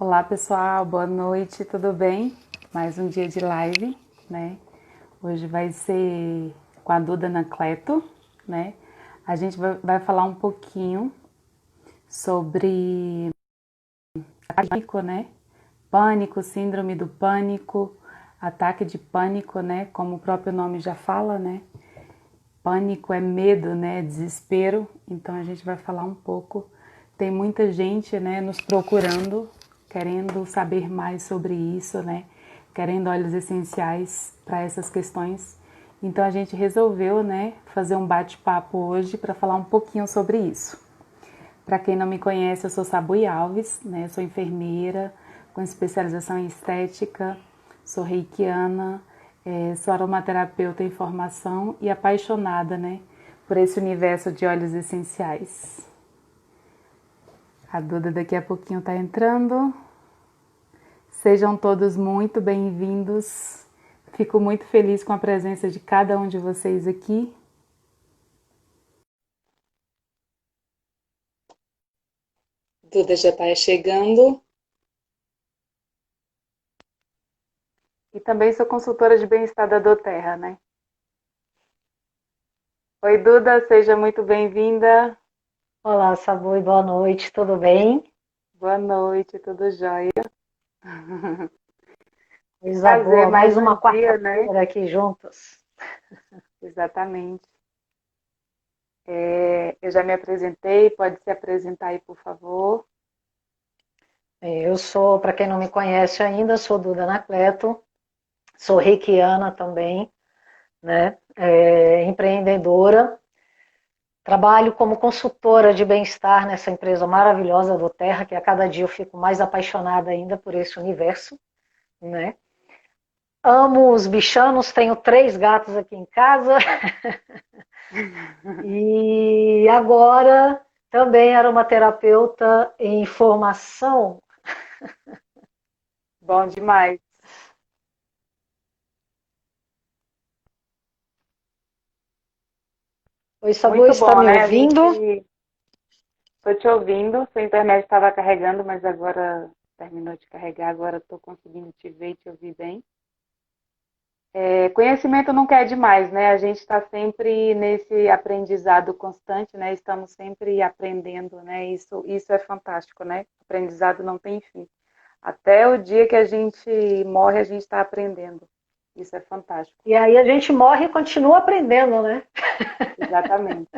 Olá pessoal, boa noite, tudo bem? Mais um dia de live, né? Hoje vai ser com a Duda Anacleto, né? A gente vai falar um pouquinho sobre pânico, né? Pânico, síndrome do pânico, ataque de pânico, né? Como o próprio nome já fala, né? Pânico é medo, né? Desespero. Então a gente vai falar um pouco. Tem muita gente, né, nos procurando, querendo saber mais sobre isso, né? Querendo óleos essenciais para essas questões. Então a gente resolveu, né, fazer um bate-papo hoje para falar um pouquinho sobre isso. Para quem não me conhece, eu sou Sabui Alves, né? Sou enfermeira com especialização em estética, sou reikiana, sou aromaterapeuta em formação e apaixonada, né, por esse universo de óleos essenciais. A Duda daqui a pouquinho está entrando. Sejam todos muito bem-vindos. Fico muito feliz com a presença de cada um de vocês aqui. Duda já está chegando. E também sou consultora de bem-estar da Doterra, né? Oi, Duda, seja muito bem-vinda. Olá, Sabu, e boa noite, tudo bem? Boa noite, tudo jóia? Coisa Prazer, boa, mais mais um uma dia, né? quarta-feira aqui juntos. Exatamente. Eu já me apresentei, pode se apresentar aí, por favor. Eu sou, para quem não me conhece ainda, sou Duda Anacleto, sou reikiana também, né? Empreendedora, trabalho como consultora de bem-estar nessa empresa maravilhosa do Terra, que a cada dia eu fico mais apaixonada ainda por esse universo, né? Amo os bichanos, tenho 3 gatos aqui em casa. E agora também era uma terapeuta em formação. Bom demais. Oi, Sabu, Muito está bom, me né? A ouvindo? gente. Estou te ouvindo. Sua internet estava carregando, mas agora terminou de carregar. Agora estou conseguindo te ver e te ouvir bem. Conhecimento nunca é demais, né? A gente está sempre nesse aprendizado constante, né? Estamos sempre aprendendo, né? Isso é fantástico, né? Aprendizado não tem fim. Até o dia que a gente morre, a gente está aprendendo. Isso é fantástico. E aí a gente morre e continua aprendendo, né? Exatamente.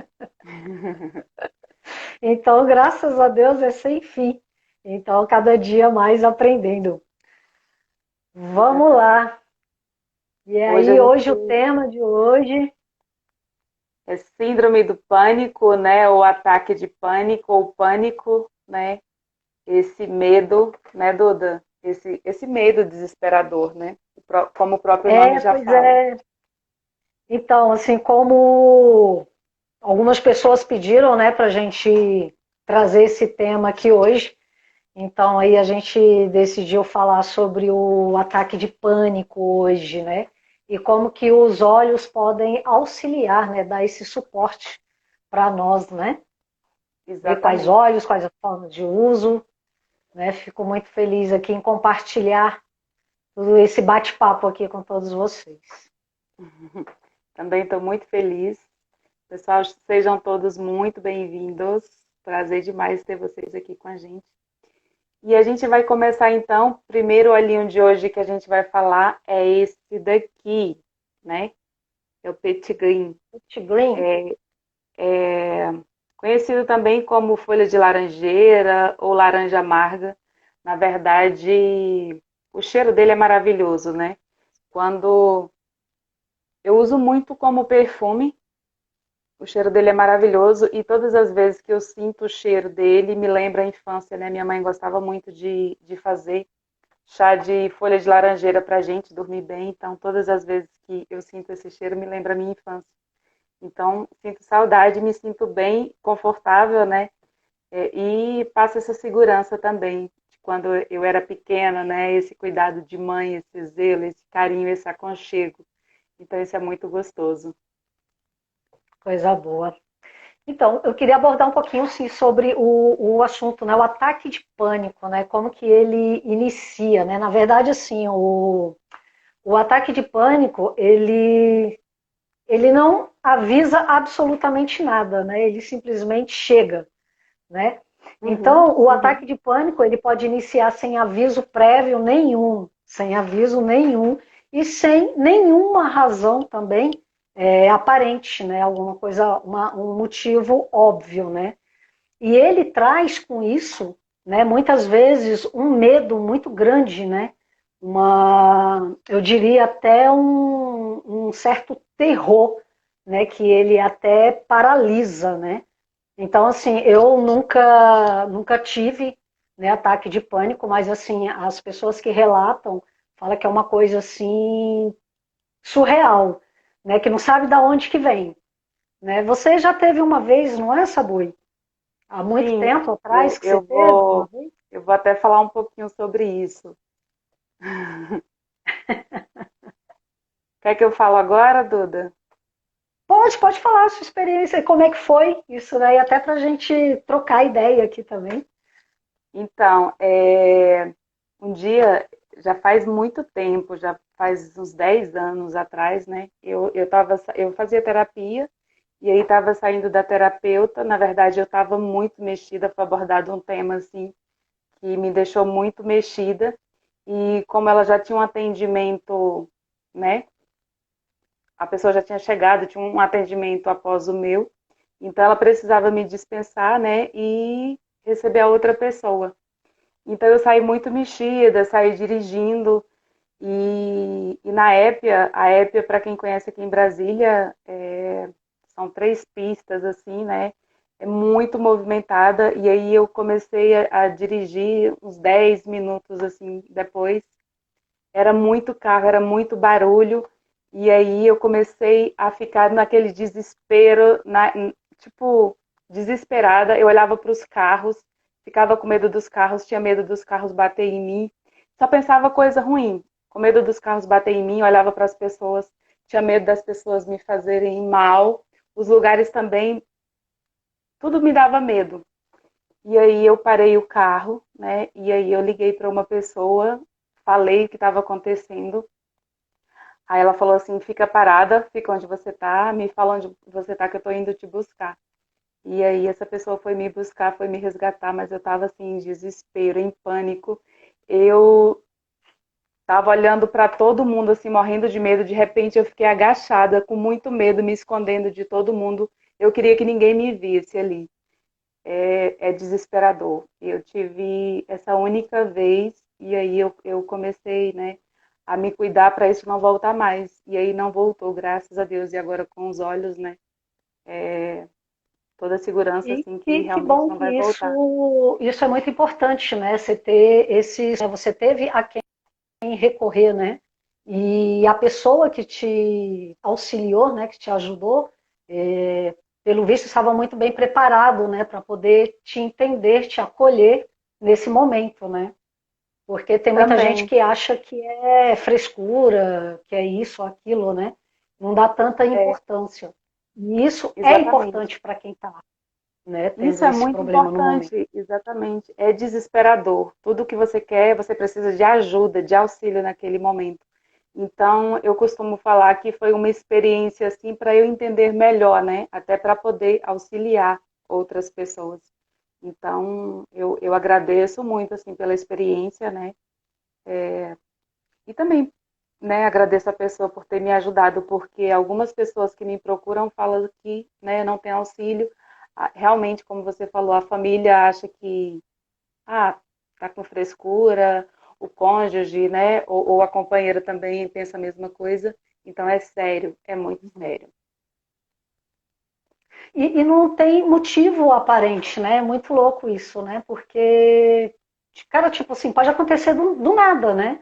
Então, graças a Deus, é sem fim. Então, cada dia mais aprendendo. Vamos Exatamente. lá. E Hoje a aí, hoje, o gente tema de hoje é síndrome do pânico, né? Ou ataque de pânico, ou pânico, né? Esse medo, né, Duda? Esse medo desesperador, né? Como o próprio nome já pois fala. é. Então, assim, como algumas pessoas pediram, né, para a gente trazer esse tema aqui hoje, então aí a gente decidiu falar sobre o ataque de pânico hoje, né? E como que os olhos podem auxiliar, né? Dar esse suporte para nós, né? Ver quais Exatamente. olhos, quais as formas de uso, né? Fico muito feliz aqui em compartilhar todo esse bate-papo aqui com todos vocês. Também estou muito feliz. Pessoal, sejam todos muito bem-vindos. Prazer demais ter vocês aqui com a gente. E a gente vai começar então. O primeiro olhinho de hoje que a gente vai falar é esse daqui, né? É o Petit Green. Green, Conhecido também como folha de laranjeira ou laranja amarga. Na verdade, o cheiro dele é maravilhoso, né? Quando eu uso muito como perfume, o cheiro dele é maravilhoso e todas as vezes que eu sinto o cheiro dele me lembra a infância, né? Minha mãe gostava muito de fazer chá de folha de laranjeira para a gente dormir bem, então todas as vezes que eu sinto esse cheiro me lembra a minha infância. Então, sinto saudade, me sinto bem, confortável, né? E passa essa segurança também, de quando eu era pequena, né? Esse cuidado de mãe, esse zelo, esse carinho, esse aconchego. Então, isso é muito gostoso. coisa boa. Então, eu queria abordar um pouquinho sim, sobre o assunto, né, o ataque de pânico, né, como que ele inicia, né? Na verdade, assim, o ataque de pânico, ele não avisa absolutamente nada, né? Ele simplesmente chega, né? Uhum, Então, o uhum. ataque de pânico, ele pode iniciar sem aviso prévio nenhum, sem aviso nenhum e sem nenhuma razão também aparente, né? Alguma coisa, um motivo óbvio, né? E ele traz com isso, né, muitas vezes, um medo muito grande, né? Eu diria até um certo terror, né? Que ele até paralisa, né? Então, assim, eu nunca tive, né, ataque de pânico, mas assim, as pessoas que relatam falam que é uma coisa assim surreal, né, que não sabe de onde que vem, né? Você já teve uma vez, não é, Sabui? Há muito Sim, tempo eu, atrás que você eu teve uma vou, vez? eu vou até falar um pouquinho sobre isso. Quer que eu fale agora, Duda? Pode falar a sua experiência, como é que foi isso daí, até para a gente trocar ideia aqui também. Então, um dia, já faz muito tempo, já faz uns 10 anos atrás, né? Eu fazia terapia e aí estava saindo da terapeuta. Na verdade, eu estava muito mexida, foi abordado um tema assim que me deixou muito mexida. E como ela já tinha um atendimento, né? A pessoa já tinha chegado, tinha um atendimento após o meu, então ela precisava me dispensar, né? E receber a outra pessoa. Então eu saí muito mexida, saí dirigindo. E na Épia, a Épia, para quem conhece aqui em Brasília, são 3 pistas, assim, né? É muito movimentada. E aí eu comecei a dirigir uns 10 minutos, assim, depois. Era muito carro, era muito barulho. E aí eu comecei a ficar naquele desespero, tipo, desesperada. Eu olhava para os carros, ficava com medo dos carros, tinha medo dos carros bater em mim. Só pensava coisa ruim. Com medo dos carros bater em mim, olhava para as pessoas, tinha medo das pessoas me fazerem mal. Os lugares também, tudo me dava medo. E aí eu parei o carro, né? E aí eu liguei para uma pessoa, falei o que estava acontecendo. Aí ela falou assim: fica parada, fica onde você tá, me fala onde você tá que eu tô indo te buscar. E aí essa pessoa foi me buscar, foi me resgatar, mas eu tava assim em desespero, em pânico. Eu tava olhando para todo mundo assim, morrendo de medo. De repente eu fiquei agachada, com muito medo, me escondendo de todo mundo. Eu queria que ninguém me visse ali. É desesperador. Eu tive essa única vez e aí eu comecei, né, a me cuidar para isso não voltar mais. E aí não voltou, graças a Deus. E agora com os olhos, né, toda a segurança E assim que que realmente bom não que vai voltar. isso é muito importante, né? Você ter esses, né? Você teve a quem recorrer, né? E a pessoa que te auxiliou, né? Que te ajudou, pelo visto estava muito bem preparado, né? Para poder te entender, te acolher nesse momento, né? Porque tem muita gente Também, que acha que é frescura, que é isso, aquilo, né? Não dá tanta é, importância. E isso é exatamente. importante para quem está, né, Isso tendo é esse muito problema no momento. importante, exatamente. É desesperador. Tudo que você quer, você precisa de ajuda, de auxílio naquele momento. Então, eu costumo falar que foi uma experiência assim para eu entender melhor, né? Até para poder auxiliar outras pessoas. Então, eu agradeço muito assim pela experiência, né? E também, né, agradeço a pessoa por ter me ajudado, porque algumas pessoas que me procuram falam que, né, não tem auxílio. Realmente, como você falou, a família acha que, tá com frescura, o cônjuge, né, ou a companheira também pensa a mesma coisa. Então é sério, é muito sério. E não tem motivo aparente, né? É muito louco isso, né? Porque, cara, tipo assim, pode acontecer do nada, né?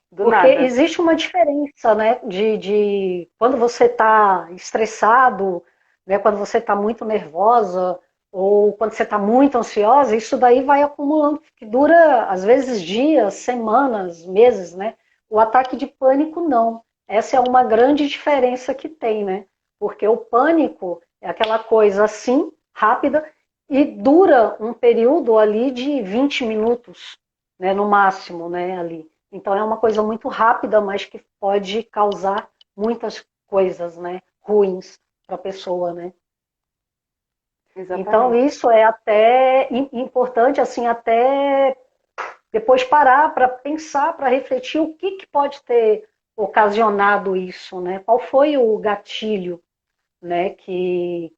Do Porque nada. existe uma diferença, né? De quando você está estressado, né? Quando você está muito nervosa, ou quando você está muito ansiosa, isso daí vai acumulando, que dura às vezes dias, semanas, meses, né? O ataque de pânico não. Essa é uma grande diferença que tem, né? Porque o pânico é aquela coisa assim, rápida e dura um período ali de 20 minutos, né, no máximo, né, ali. Então é uma coisa muito rápida, mas que pode causar muitas coisas, né, ruins para a pessoa, né? Então Exatamente. isso é até importante, assim, até depois parar para pensar, para refletir o que, que pode ter ocasionado isso, né? Qual foi o gatilho, né, que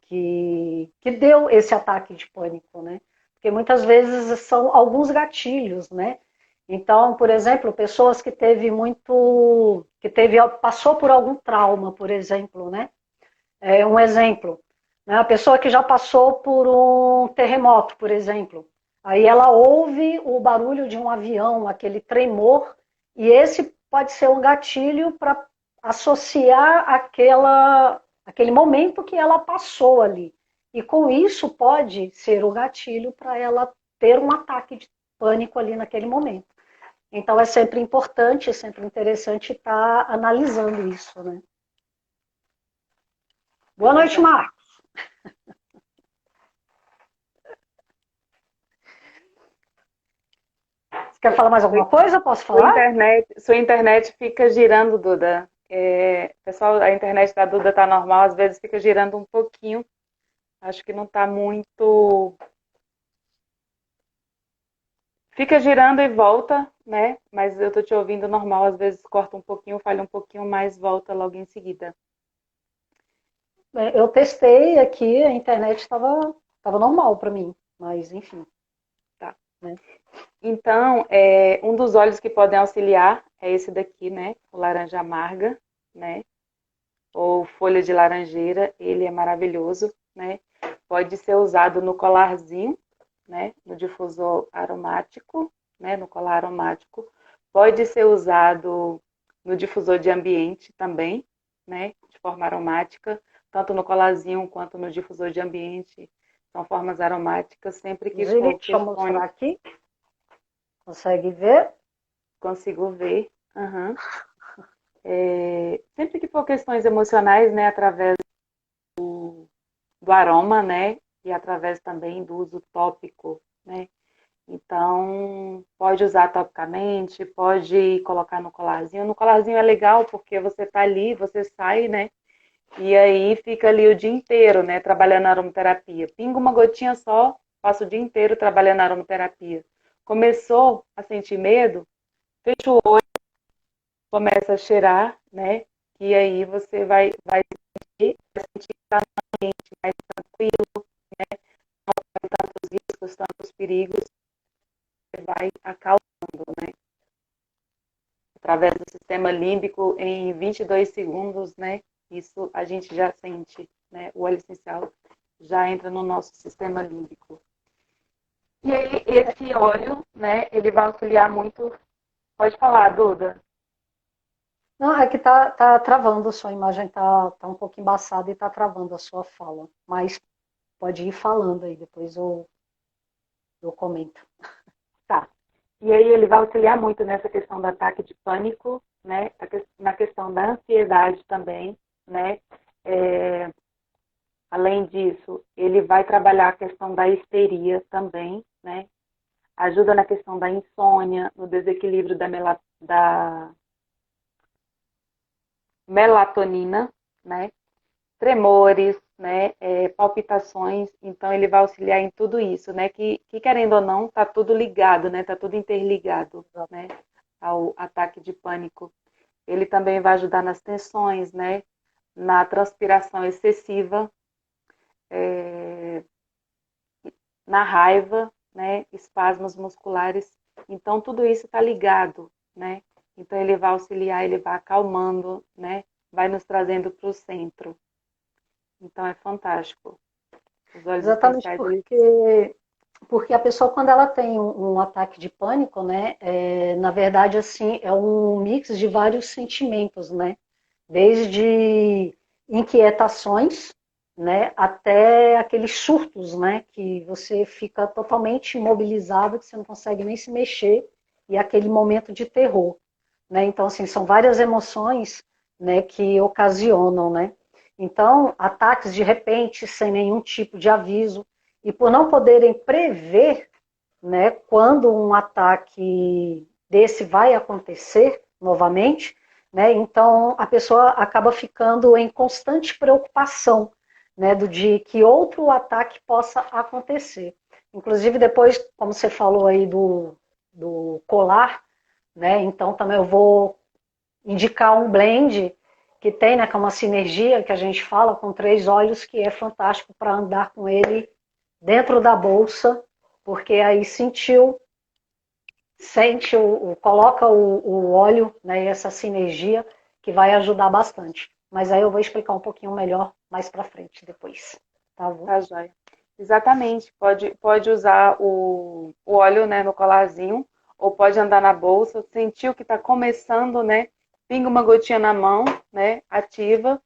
deu esse ataque de pânico, né? Porque muitas vezes são alguns gatilhos, né? Então, por exemplo, pessoas que passou por algum trauma, por exemplo, né? É um exemplo, né? A pessoa que já passou por um terremoto, por exemplo, aí ela ouve o barulho de um avião, aquele tremor, e esse pode ser um gatilho para associar aquele momento que ela passou ali. E com isso pode ser o gatilho para ela ter um ataque de pânico ali naquele momento. Então é sempre importante, é sempre interessante estar analisando isso, né? Boa noite, Exatamente. Marco. Você quer falar mais alguma coisa? Posso falar? Sua internet fica girando, Duda. É, pessoal, a internet da Duda tá normal, às vezes fica girando um pouquinho. Acho que não tá muito. Fica girando e volta, né? Mas eu tô te ouvindo normal, às vezes corta um pouquinho, falha um pouquinho, mas volta logo em seguida. Eu testei aqui, a internet estava normal para mim, mas enfim, Tá. né? Então, um dos óleos que podem auxiliar é esse daqui, né? O laranja amarga, né? Ou folha de laranjeira, ele é maravilhoso, né? Pode ser usado no colarzinho, né? No difusor aromático, né? No colar aromático. Pode ser usado no difusor de ambiente também, né? De forma aromática, tanto no colarzinho quanto no difusor de ambiente. São formas aromáticas, sempre que Inclusive, for deixa eu mostrar questões, aqui, consegue ver? consigo ver. Uhum. Sempre que for questões emocionais, né? Através do aroma, né? E através também do uso tópico, né? Então, pode usar topicamente, pode colocar no colarzinho. No colarzinho é legal porque você tá ali, você sai, né? E aí fica ali o dia inteiro, né? Trabalhando aromaterapia. Pinga uma gotinha só, passa o dia inteiro trabalhando aromaterapia. Começou a sentir medo, fecha o olho, começa a cheirar, né? E aí você vai sentir mais tranquilo, tantos riscos, tantos perigos, você vai acalmando, né? Através do sistema límbico em 22 segundos, né? Isso a gente já sente, né? O óleo essencial já entra no nosso sistema límbico. E aí, esse óleo, né? Ele vai auxiliar muito. Pode falar, Duda. Não, é que tá travando, a sua imagem tá um pouco embaçada e tá travando a sua fala. Mas pode ir falando aí, depois eu comento. Tá. E aí ele vai auxiliar muito nessa questão do ataque de pânico, né? Na questão da ansiedade também, né? É, além disso, ele vai trabalhar a questão da histeria também, né? Ajuda na questão da insônia, no desequilíbrio da melatonina, né? Tremores, né? Palpitações. Então, ele vai auxiliar em tudo isso, né? Que querendo ou não, tá tudo ligado, né? Tá tudo interligado, né? Ao ataque de pânico. Ele também vai ajudar nas tensões, né? Na transpiração excessiva, é, na raiva, né? Espasmos musculares. Então, tudo isso está ligado, né? Então, ele vai auxiliar, ele vai acalmando, né? Vai nos trazendo para o centro. Então, é fantástico. Os óleos Exatamente essenciais, eles... porque a pessoa, quando ela tem um ataque de pânico, né, na verdade, assim, é um mix de vários sentimentos, né? Desde inquietações, né, até aqueles surtos, né, que você fica totalmente imobilizado, que você não consegue nem se mexer, e aquele momento de terror, né? Então, assim, são várias emoções, né, que ocasionam, né? Então, ataques de repente, sem nenhum tipo de aviso, e por não poderem prever, né, quando um ataque desse vai acontecer novamente, né, então a pessoa acaba ficando em constante preocupação, né, de que outro ataque possa acontecer. Inclusive, depois, como você falou aí do colar, né, então também eu vou indicar um blend que tem, né, que é uma sinergia que a gente fala com 3 óleos, que é fantástico para andar com ele dentro da bolsa, porque aí sente, coloca o óleo, né, e essa sinergia que vai ajudar bastante. Mas aí eu vou explicar um pouquinho melhor mais para frente depois. Tá bom? Tá, joia. Exatamente. Pode usar o óleo, né, no colarzinho, ou pode andar na bolsa, sentiu que está começando, né? Pinga uma gotinha na mão, né? Ativa.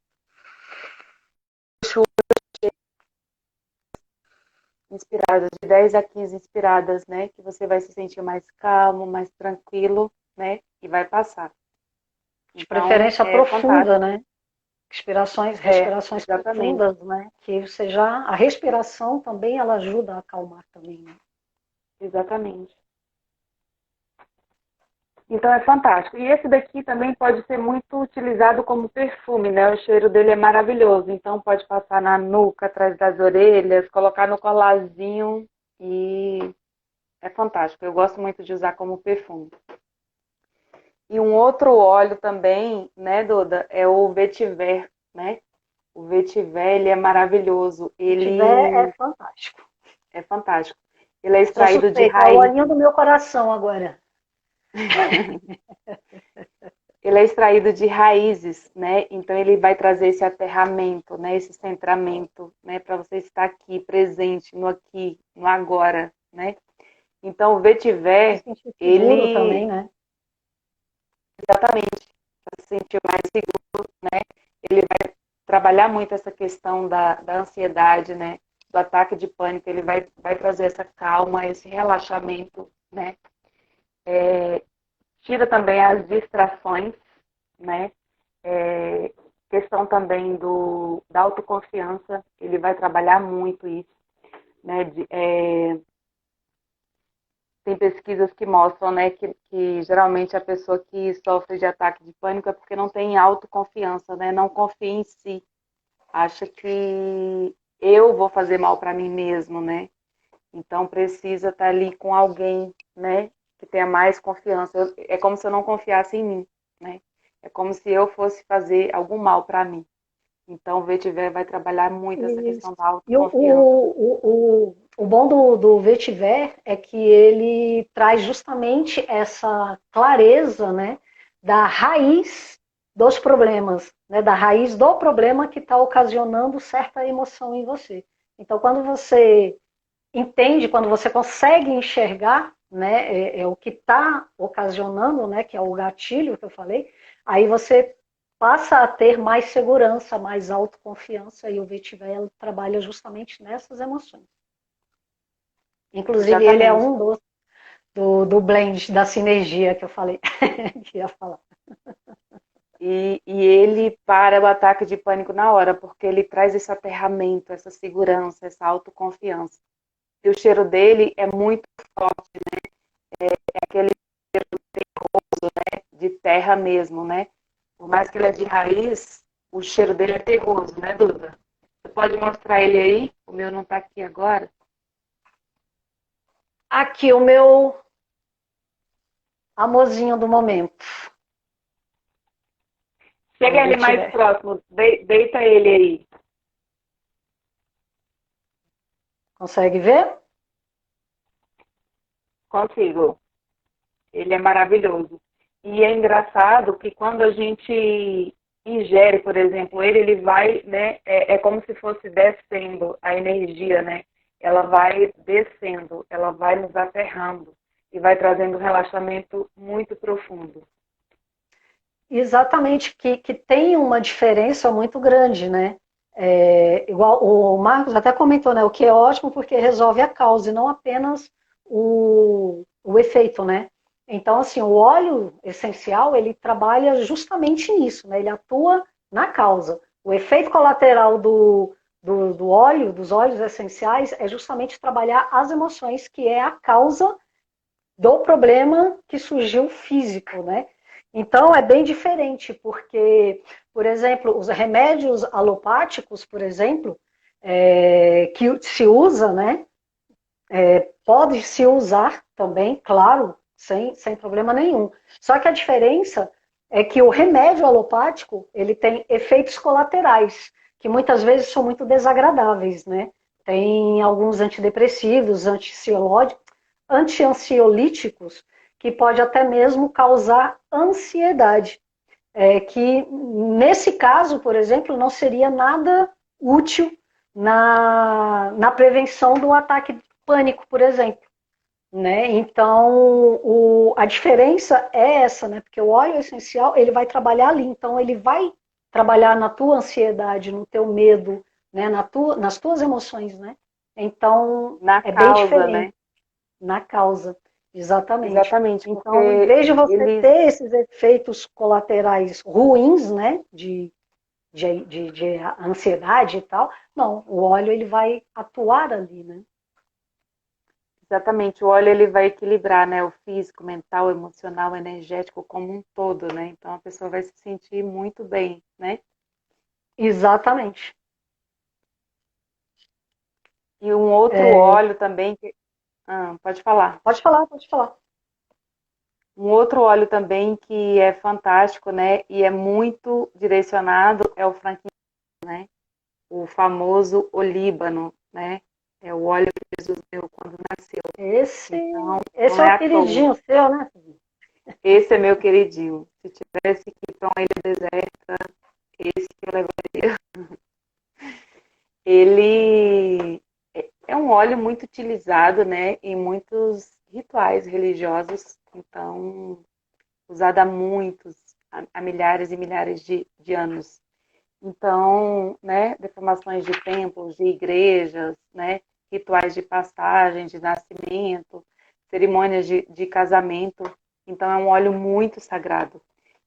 Inspiradas, de 10 a 15 inspiradas, né? Que você vai se sentir mais calmo, mais tranquilo, né? E vai passar. De Então, preferência é profunda, fantástico. né? Respirações Exatamente. profundas, né? Que você já, a respiração também ela ajuda a acalmar também, né? Exatamente. Então é fantástico. E esse daqui também pode ser muito utilizado como perfume, né? O cheiro dele é maravilhoso. Então pode passar na nuca, atrás das orelhas, colocar no colarzinho e é fantástico. Eu gosto muito de usar como perfume. E um outro óleo também, né, Duda, é o vetiver, né? O vetiver, ele é maravilhoso. Se tiver, é Ele fantástico. é fantástico. Ele é Sou extraído de suspeita, é o raiz. olhinho do meu coração agora. Ele é extraído de raízes, né? Então ele vai trazer esse aterramento, né? Esse centramento, né? Para você estar aqui, presente, no aqui, no agora, né? Então o Se vetiver, sentir seguro ele também, né? exatamente para se sentir mais seguro, né? Ele vai trabalhar muito essa questão da ansiedade, né? Do ataque de pânico, ele vai trazer essa calma, esse relaxamento, né? Tira também as distrações, né? É, questão também da autoconfiança, ele vai trabalhar muito isso, né? Tem pesquisas que mostram, né, que geralmente a pessoa que sofre de ataque de pânico é porque não tem autoconfiança, né? Não confia em si, acha que eu vou fazer mal para mim mesmo, né? Então precisa estar ali com alguém, né, que tenha mais confiança. É como se eu não confiasse em mim, né? É como se eu fosse fazer algum mal para mim. Então o vetiver vai trabalhar muito essa Isso. questão da E autoconfiança. o bom do vetiver é que ele traz justamente essa clareza, né, da raiz dos problemas, né, da raiz do problema que está ocasionando certa emoção em você. Então, quando você entende, quando você consegue enxergar, né, é o que está ocasionando, né, que é o gatilho que eu falei, aí você passa a ter mais segurança, mais autoconfiança, e o Vetiver trabalha justamente nessas emoções. Inclusive, ele é Exatamente. um do blend, da sinergia que eu falei, que ia falar. E ele para o ataque de pânico na hora, porque ele traz esse aterramento, essa segurança, essa autoconfiança. E o cheiro dele é muito forte, é aquele de terra mesmo, né? Por mais que ele é de raiz, o cheiro dele é terroso, né, Duda? Você pode mostrar ele aí? O meu não está aqui agora. Aqui o meu amorzinho do momento, é o Chega ele mais Vetiver. próximo, deita ele aí. Consegue ver? Consigo. Ele é maravilhoso. E é engraçado que quando a gente ingere, por exemplo, ele vai, né? É como se fosse descendo a energia, né? Ela vai descendo, ela vai nos aterrando e vai trazendo um relaxamento muito profundo. Exatamente, que tem uma diferença muito grande, né? Igual o Marcos até comentou, né? O que é ótimo porque resolve a causa e não apenas o efeito, né? Então, assim, o óleo essencial, ele trabalha justamente nisso, né? Ele atua na causa. O efeito colateral do óleo, dos óleos essenciais, é justamente trabalhar as emoções, que é a causa do problema que surgiu físico, né? Então é bem diferente, porque, por exemplo, os remédios alopáticos, por exemplo, que se usa, né? Pode se usar também, claro, sem problema nenhum. Só que a diferença é que o remédio alopático, ele tem efeitos colaterais, que muitas vezes são muito desagradáveis, né? Tem alguns antidepressivos, anti-ansiolíticos, que pode até mesmo causar ansiedade. Que nesse caso, por exemplo, não seria nada útil na prevenção do ataque de pânico, por exemplo. Né? Então, a diferença é essa, né? Porque o óleo essencial, ele vai trabalhar ali, então ele vai trabalhar na tua ansiedade, no teu medo, né? Nas tuas emoções, né? Então, Na é bem causa, diferente né? na causa, exatamente. Exatamente, Então, em porque vez de você eles, ter esses efeitos colaterais ruins, né? De ansiedade e tal, não, o óleo ele vai atuar ali, né? exatamente, o óleo ele vai equilibrar, né, o físico, mental, emocional, energético como um todo, né? Então a pessoa vai se sentir muito bem, né? Exatamente. E um outro óleo também pode falar. Pode falar, pode falar. Um outro óleo também que é fantástico, né, e é muito direcionado é o franquinho, né? O famoso olíbano, né? É o óleo que Jesus deu quando nasceu. Esse, Então, esse não é é o à toa. queridinho seu, né? Esse é meu queridinho. Se tivesse que ir para uma ilha deserta, esse que eu levaria. Ele é um óleo muito utilizado, né, em muitos rituais religiosos. Então, usado há muitos, há milhares e milhares de anos. Então, né, deformações de templos, de igrejas, né, rituais de passagem, de nascimento, cerimônias de casamento. Então, é um óleo muito sagrado.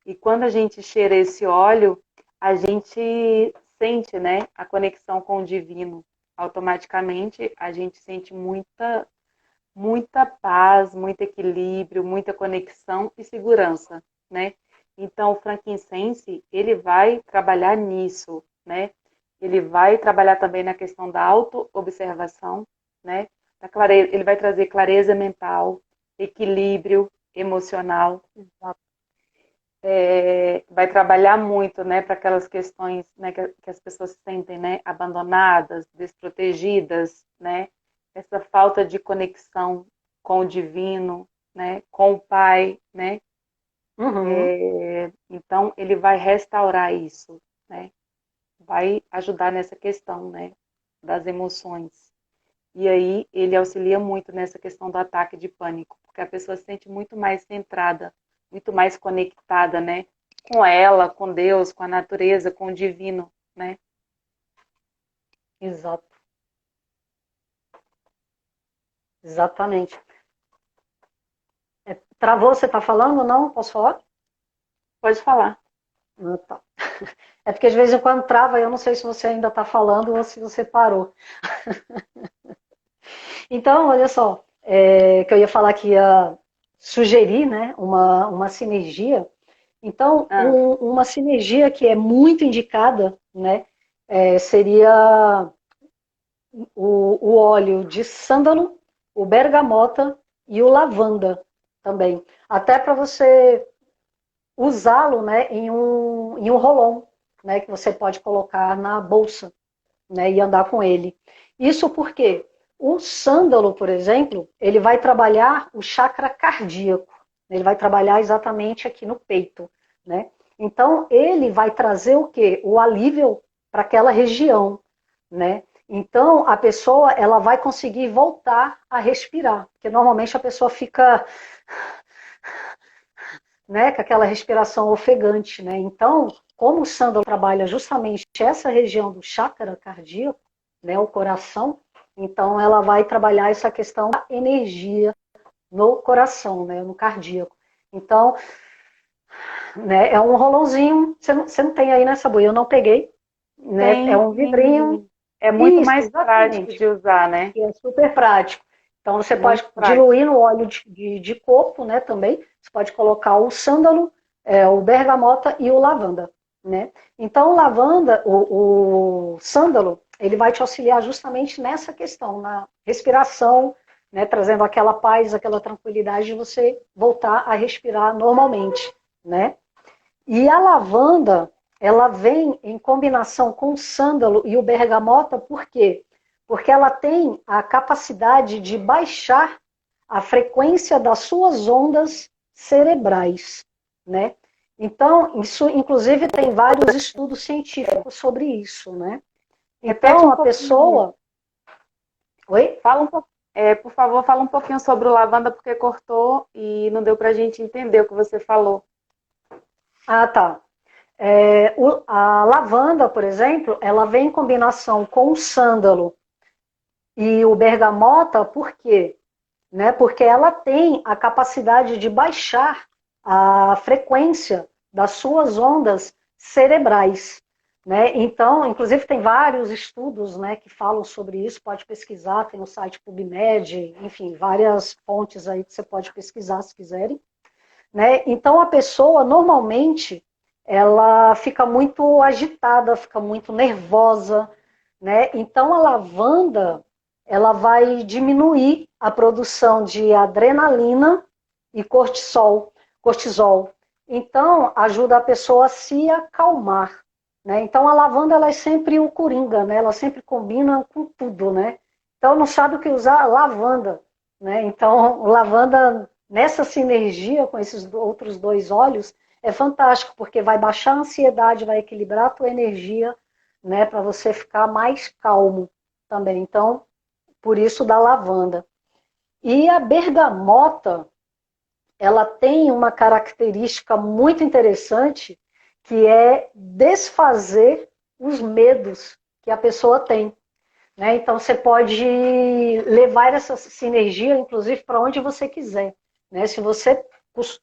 E quando a gente cheira esse óleo, a gente sente, né, a conexão com o divino. Automaticamente, a gente sente muita paz, muito equilíbrio, muita conexão e segurança, né? Então, o frankincense, ele vai trabalhar nisso, né? Ele vai trabalhar também na questão da auto-observação, né? Ele vai trazer clareza mental, equilíbrio emocional, vai trabalhar muito, né, para aquelas questões, né, que as pessoas se sentem, né, abandonadas, desprotegidas, né, essa falta de conexão com o divino, né, com o Pai, né, Uhum. então ele vai restaurar isso, né, vai ajudar nessa questão, né, das emoções. E aí ele auxilia muito nessa questão do ataque de pânico, porque a pessoa se sente muito mais centrada, muito mais conectada, né? Com ela, com Deus, com a natureza, com o divino, né? Exato. Exatamente. Travou, você está falando ou não? Posso falar? Pode falar. Ah, tá. É porque de vez em quando trava, eu não sei se você ainda está falando ou se você parou. Então, olha só, que eu ia falar que ia sugerir, né, uma sinergia. Então, Ah, uma sinergia que é muito indicada, né, seria o óleo de sândalo, o bergamota e o lavanda também. Até para você usá-lo, né, em um rolon, né, que você pode colocar na bolsa, né, e andar com ele. Isso porque o sândalo, por exemplo, ele vai trabalhar o chakra cardíaco. Ele vai trabalhar exatamente aqui no peito, né? Então, ele vai trazer o quê? O alívio para aquela região, né? Então, a pessoa ela vai conseguir voltar a respirar, porque normalmente a pessoa fica, né, com aquela respiração ofegante, né? Então, como o sândalo trabalha justamente essa região do chakra cardíaco, né, o coração, então ela vai trabalhar essa questão da energia no coração, né, no cardíaco. Então, né, é um rolãozinho, você não tem aí nessa boia, eu não peguei, né? É Tem, um vidrinho, é muito isso, mais prático exatamente, de usar, né? e é super prático. Então você pode Muito prático. diluir no óleo de coco, né, também. Você pode colocar o sândalo, o bergamota e o lavanda, né? Então o lavanda, o sândalo, ele vai te auxiliar justamente nessa questão, na respiração, né, trazendo aquela paz, aquela tranquilidade de você voltar a respirar normalmente, né? E a lavanda, ela vem em combinação com o sândalo e o bergamota, por quê? Porque ela tem a capacidade de baixar a frequência das suas ondas cerebrais, né? Então, isso inclusive tem vários estudos científicos sobre isso, né? Repete Então, um a pouquinho. pessoa... Oi? Fala um pouco, por favor, fala um pouquinho sobre o lavanda, porque cortou e não deu para a gente entender o que você falou. Ah, tá. A lavanda, por exemplo, ela vem em combinação com o sândalo e o bergamota, por quê? Né? Porque ela tem a capacidade de baixar a frequência das suas ondas cerebrais. Né? Então, inclusive, tem vários estudos, né, que falam sobre isso, pode pesquisar, tem no site PubMed, enfim, várias fontes aí que você pode pesquisar se quiserem. Né? Então, a pessoa, normalmente, ela fica muito agitada, fica muito nervosa, né? Então, a lavanda, ela vai diminuir a produção de adrenalina e cortisol. Então, ajuda a pessoa a se acalmar, né? Então, a lavanda, ela é sempre o coringa, né? Ela sempre combina com tudo, né? Então, não sabe o que usar? Lavanda, né? Então, lavanda, nessa sinergia com esses outros dois óleos, é fantástico, porque vai baixar a ansiedade, vai equilibrar a tua energia, né? Para você ficar mais calmo também. Então, por isso da lavanda. E a bergamota, ela tem uma característica muito interessante, que é desfazer os medos que a pessoa tem. Né? Então, você pode levar essa sinergia, inclusive, para onde você quiser. Né? Se você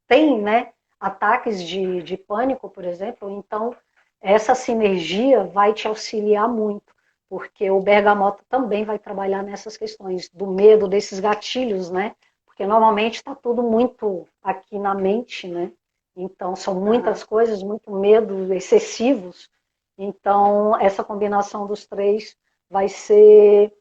tem, né, ataques de pânico, por exemplo, então essa sinergia vai te auxiliar muito, porque o bergamota também vai trabalhar nessas questões do medo, desses gatilhos, né? Porque normalmente está tudo muito aqui na mente, né? Então são muitas Aham. coisas, muito medo excessivos. Então essa combinação dos três vai ser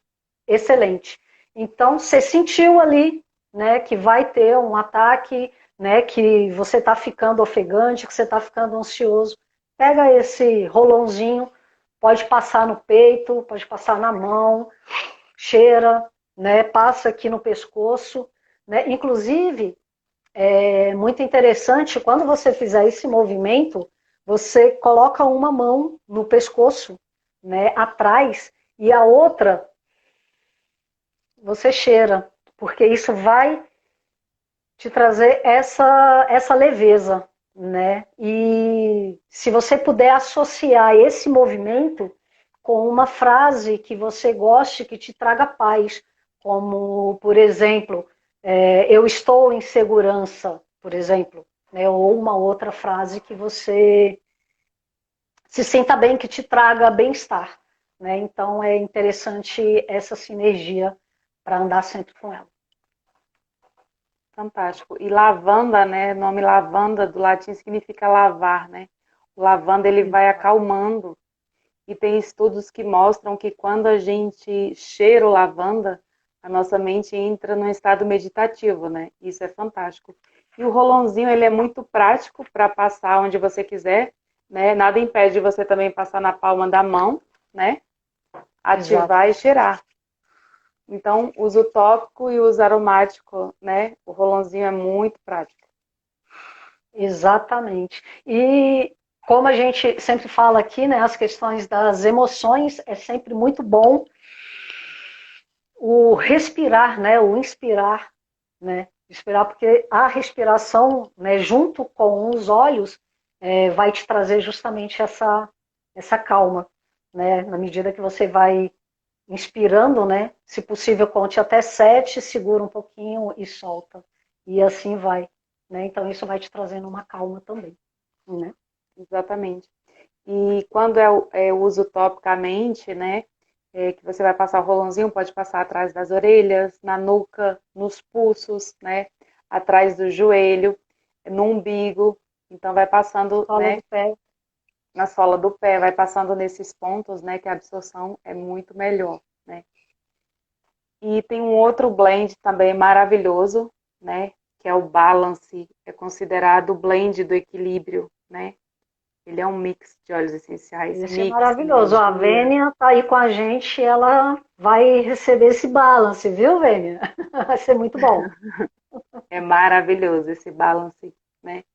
excelente. Então você sentiu ali, né, que vai ter um ataque, né, que você está ficando ofegante, que você está ficando ansioso, pega esse rolãozinho, pode passar no peito, pode passar na mão, cheira, né, passa aqui no pescoço, né, inclusive é muito interessante, quando você fizer esse movimento, você coloca uma mão no pescoço, né, atrás, e a outra você cheira, porque isso vai te trazer essa leveza, né? E se você puder associar esse movimento com uma frase que você goste, que te traga paz, como, por exemplo, eu estou em segurança, por exemplo, né? Ou uma outra frase que você se sinta bem, que te traga bem-estar, né? Então é interessante essa sinergia para andar sempre com ela. Fantástico. E lavanda, né? O nome lavanda do latim significa lavar, né? O lavanda ele vai acalmando. E tem estudos que mostram que quando a gente cheira o lavanda, a nossa mente entra num estado meditativo, né? Isso é fantástico. E o rolãozinho, ele é muito prático para passar onde você quiser, né? Nada impede você também passar na palma da mão, né? Exato. Ativar e cheirar. Então, uso tópico e uso aromático, né? O rolãozinho é muito prático. Exatamente. E como a gente sempre fala aqui, né, as questões das emoções, é sempre muito bom o respirar, né, o inspirar, né, respirar, porque a respiração, né, junto com os olhos, vai te trazer justamente essa calma, né, na medida que você vai inspirando, né, se possível conte até 7, segura um pouquinho e solta, e assim vai, né, então isso vai te trazendo uma calma também, né. Exatamente. E quando é o uso topicamente, né? Que você vai passar o rolãozinho, pode passar atrás das orelhas, na nuca, nos pulsos, né? Atrás do joelho, no umbigo. Então vai passando, Sola né? do pé. Na sola do pé, vai passando nesses pontos, né? Que a absorção é muito melhor, né? E tem um outro blend também maravilhoso, né? Que é o Balance, é considerado o blend do equilíbrio, né? Ele é um mix de óleos essenciais, Esse é mix, maravilhoso. A sinergia. Vênia está aí com a gente, ela vai receber esse balance, viu, Vênia? Vai ser muito bom. É maravilhoso esse balance, né?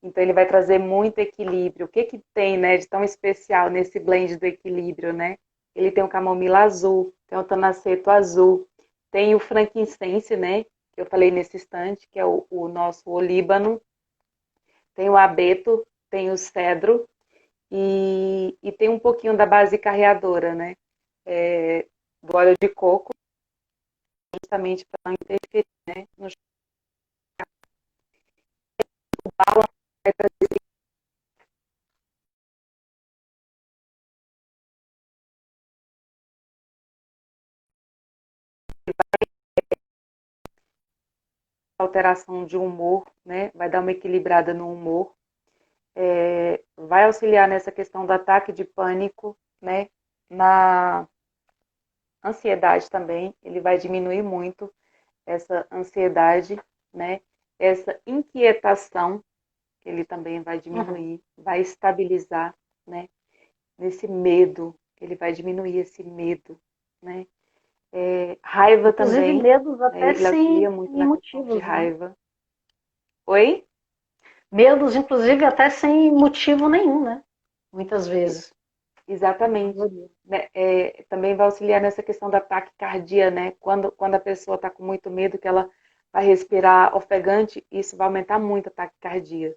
Então ele vai trazer muito equilíbrio. O que que tem, né, de tão especial nesse blend do equilíbrio, né? Ele tem o camomila azul, tem o tanaceto azul, tem o frankincense, né? Que eu falei nesse instante, que é o nosso olíbano, tem o abeto, tem o cedro e tem um pouquinho da base carreadora, né? Do óleo de coco, justamente para não interferir, né? No alteração de humor, né? Vai dar uma equilibrada no humor, vai auxiliar nessa questão do ataque de pânico, né? Na ansiedade também, ele vai diminuir muito essa ansiedade, né? Essa inquietação, ele também vai Uhum. diminuir, vai estabilizar, né? Nesse medo, ele vai diminuir esse medo, né? Raiva Inclusive também, medos né? até Ele auxilia sem muito na questão de motivos, né? raiva. Oi? Medos, inclusive, até sem motivo nenhum, né? Muitas vezes. Na Exatamente. maioria. Né? Também vai auxiliar nessa questão da taquicardia, né? Quando a pessoa está com muito medo, que ela vai respirar ofegante, isso vai aumentar muito a taquicardia.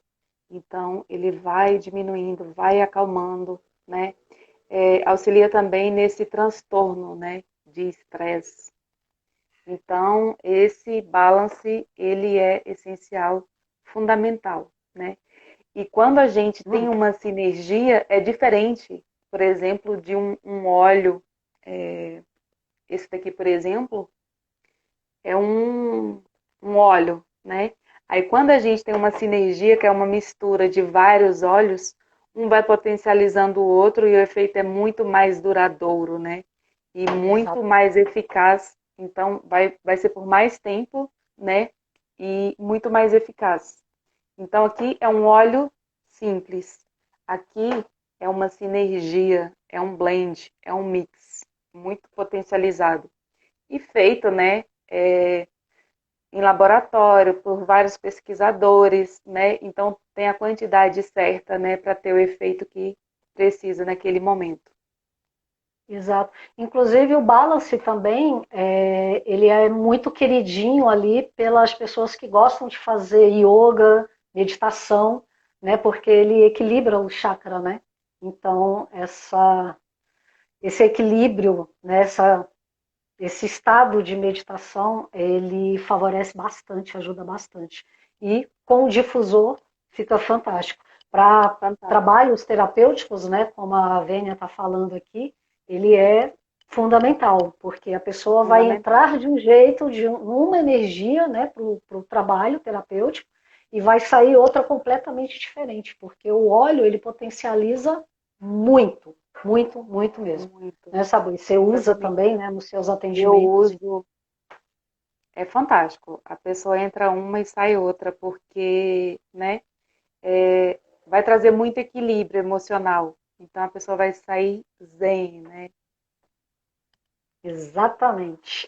Então, ele vai diminuindo, vai acalmando, né? Auxilia também nesse transtorno, né? De estresse. Então, esse balance, ele é essencial, fundamental, né? E quando a gente tem Uhum. uma sinergia, é diferente, por exemplo, de um óleo. Esse daqui, por exemplo, é um óleo, né? Aí quando a gente tem uma sinergia, que é uma mistura de vários óleos, um vai potencializando o outro e o efeito é muito mais duradouro, né? E muito Exato. mais eficaz. Então, vai ser por mais tempo, né? E muito mais eficaz. Então, aqui é um óleo simples. Aqui é uma sinergia, é um blend, é um mix muito potencializado. E feito, né, em laboratório por vários pesquisadores, né? Então, tem a quantidade certa, né, para ter o efeito que precisa naquele momento. Exato. Inclusive o Balance também, ele é muito queridinho ali pelas pessoas que gostam de fazer yoga, meditação, né? Porque ele equilibra o chakra, né? Então esse equilíbrio, né? Esse estado de meditação, ele favorece bastante, ajuda bastante. E com o difusor fica fantástico. Para Fantástico. trabalhos terapêuticos, né, como a Vênia está falando aqui, ele é fundamental, porque a pessoa vai Fundamental. entrar de um jeito, de uma energia, né, para o trabalho terapêutico, e vai sair outra completamente diferente, porque o óleo ele potencializa muito, muito, muito mesmo. Muito. Né, Sabrina? Você usa Exatamente. também, né, nos seus Eu atendimentos. uso, é fantástico. A pessoa entra uma e sai outra, porque, né, vai trazer muito equilíbrio emocional. Então a pessoa vai sair zen, né? Exatamente.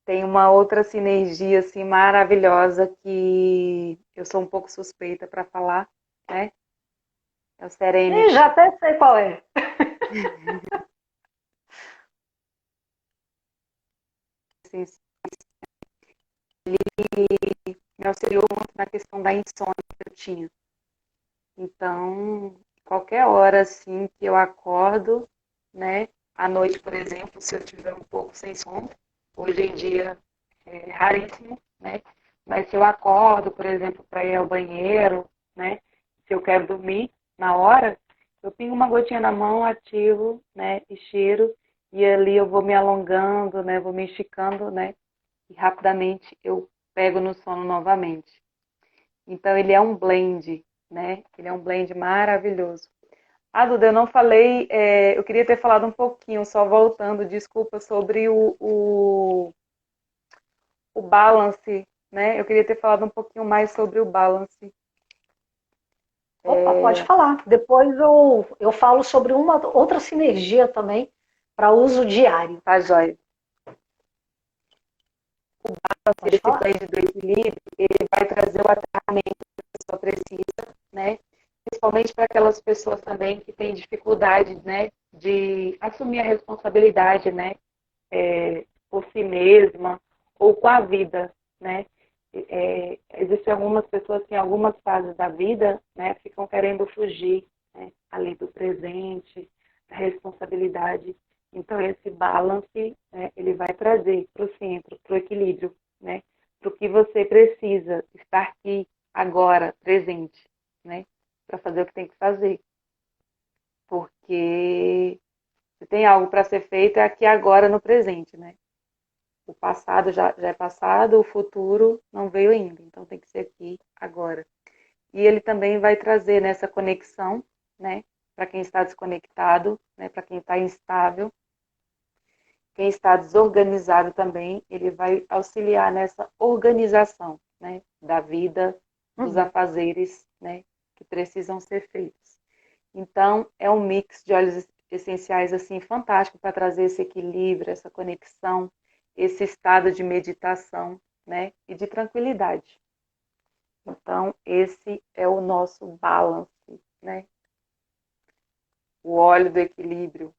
Tem uma outra sinergia assim maravilhosa que eu sou um pouco suspeita para falar, né? É o E Serenity. já até sei qual é. Assim, me auxiliou muito na questão da insônia que eu tinha. Então, qualquer hora assim que eu acordo, né? À noite, por exemplo, se eu tiver um pouco sem sono, hoje em dia é raríssimo, né? Mas se eu acordo, por exemplo, para ir ao banheiro, né? Se eu quero dormir, na hora, eu pingo uma gotinha na mão, ativo, né, e cheiro, e ali eu vou me alongando, né, vou me esticando, né, e rapidamente eu pego no sono novamente. Então ele é um blend, né, ele é um blend maravilhoso. Ah, Duda, eu não falei, eu queria ter falado um pouquinho, só voltando, desculpa, sobre o balance, né? Eu queria ter falado um pouquinho mais sobre o balance. Opa, pode falar. Depois eu falo sobre uma outra sinergia também para uso diário. Tá, joia? Pode Esse falar. blend do equilíbrio, ele vai trazer o aterramento que a pessoa precisa, né? Principalmente para aquelas pessoas também que têm dificuldade, né, de assumir a responsabilidade, né, por si mesma ou com a vida, né? Existem algumas pessoas que em algumas fases da vida, né, ficam querendo fugir, né, ali do presente, da responsabilidade. Então esse balance, né, ele vai trazer para o centro, para o equilíbrio, né, para o que você precisa estar aqui agora, presente, né, para fazer o que tem que fazer, porque se tem algo para ser feito é aqui agora no presente, né? O passado já é passado, o futuro não veio ainda, então tem que ser aqui agora. E ele também vai trazer nessa conexão, né, para quem está desconectado, né, para quem está instável, quem está desorganizado também, ele vai auxiliar nessa organização, né, da vida, dos Uhum. afazeres, né, que precisam ser feitos. Então, é um mix de óleos essenciais assim fantástico para trazer esse equilíbrio, essa conexão, esse estado de meditação, né, e de tranquilidade. Então, esse é o nosso balance, né? O óleo do equilíbrio.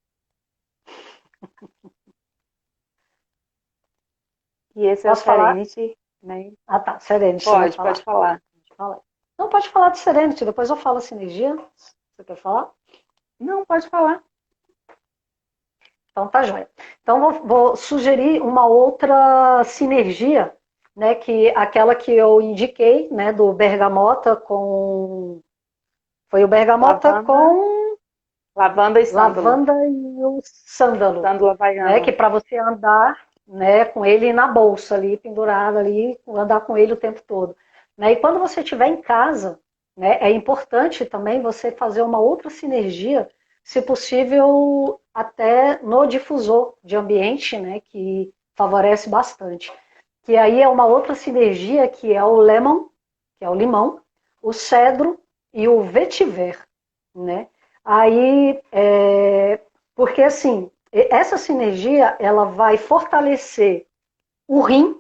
E esse é o Posso falar? Serenity, né? Ah, tá. Serenity, você vai Pode falar? falar. Pode falar. Não, pode falar de Serenity, depois eu falo sinergia. Você quer falar? Não, pode falar. Então tá joia. Então vou sugerir uma outra sinergia, né, que aquela que eu indiquei, né, do bergamota com foi o bergamota Lavanda, com lavanda e sândalo. lavanda e o sândalo, Sândalo né, que havaiano. para você andar, né, com ele na bolsa ali, pendurado ali, andar com ele o tempo todo, né? E quando você estiver em casa, né, é importante também você fazer uma outra sinergia, se possível até no difusor de ambiente, né, que favorece bastante. Que aí é uma outra sinergia que é o lemon, que é o limão, o cedro e o vetiver, né? Aí, porque assim, essa sinergia ela vai fortalecer o rim